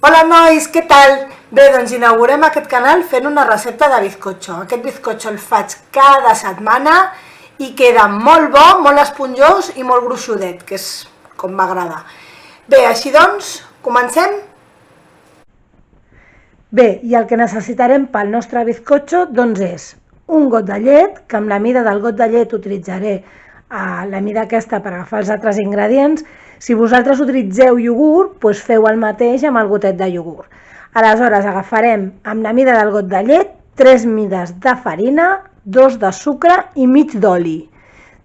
Hola nois, què tal? Bé, doncs inaugurem aquest canal fent una recepta de bizcocho. Aquest bizcocho el faig cada setmana i queda molt bo, molt esponjós i molt gruixudet, que és com m'agrada. Bé, així doncs, comencem? Bé, i el que necessitarem pel nostre bizcocho doncs és un got de llet, que amb la mida del got de llet utilitzaré la mida aquesta per agafar els altres ingredients. Si vosaltres utilitzeu iogurt, doncs feu el mateix amb el gotet de iogurt. Aleshores agafarem amb la mida del got de llet 3 mides de farina, 2 de sucre i mig d'oli.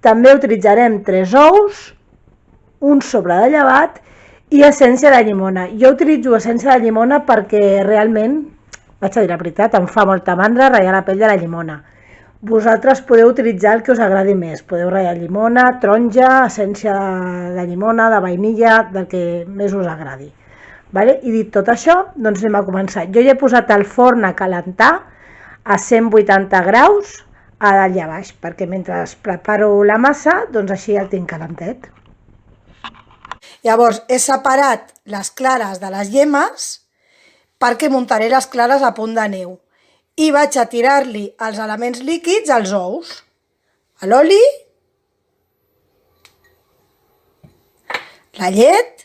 També utilitzarem 3 ous, un sobre de llevat i essència de llimona. Jo utilitzo essència de llimona perquè realment, vaig a dir la veritat, em fa molta mandra ratllar la pell de la llimona. Vosaltres podeu utilitzar el que us agradi més. Podeu ratllar llimona, taronja, essència de llimona, de vainilla, del que més us agradi. I dit tot això, doncs anem a començar. Jo ja he posat el forn a calentar a 180 graus a dalt i a baix, perquè mentre preparo la massa, doncs així el tinc calentet. Llavors he separat les clares de les llemes perquè muntaré les clares a punt de neu. I vaig a tirar-li els elements líquids als ous, a l'oli, la llet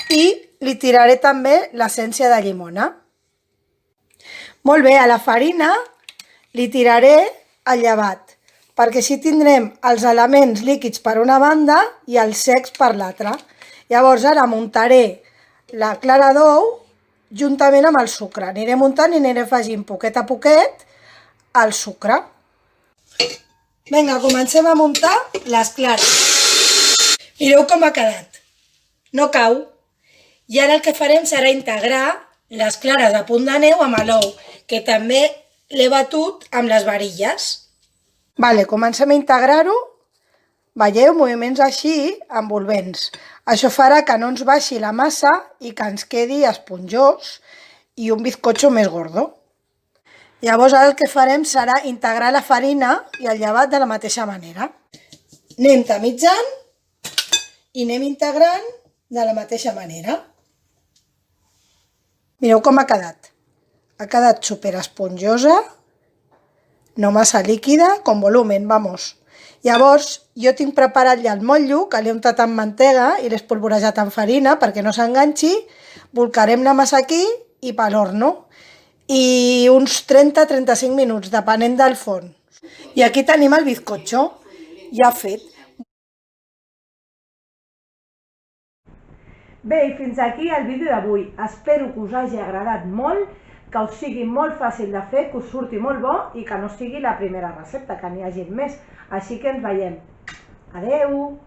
i li tiraré també l'essència de llimona. Molt bé, a la farina li tiraré el llevat, perquè així tindrem els elements líquids per una banda i els secs per l'altra. Llavors ara muntaré la clara d'ou juntament amb el sucre. Aniré muntant i aniré afegint poquet a poquet el sucre. Vinga, comencem a muntar les clares. Mireu com ha quedat. No cau. I ara el que farem serà integrar les clares a punt de neu amb l'ou, que també l'he batut amb les varilles. Comencem a integrar-ho. Veieu? Moviments així, envolvents. Això farà que no ens baixi la massa i que ens quedi esponjós i un bizcocho més gordo. Llavors ara el que farem serà integrar la farina i el llevat de la mateixa manera. Anem tamitzant i anem integrant de la mateixa manera. Mireu com ha quedat. Ha quedat super esponjosa, no massa líquida, con volumen, vamos. Llavors, jo tinc preparat ja el motllo, que l'he untat amb mantega i l'he espolvorejat amb farina perquè no s'enganxi. Bolcarem la massa aquí i per l'horno. I uns 30-35 minuts, depenent del forn. I aquí tenim el bizcocho, ja fet. Bé, i fins aquí el vídeo d'avui. Espero que us hagi agradat molt, que us sigui molt fàcil de fer, que us surti molt bo i que no sigui la primera recepta, que n'hi hagi més. Així que ens veiem. Adeu!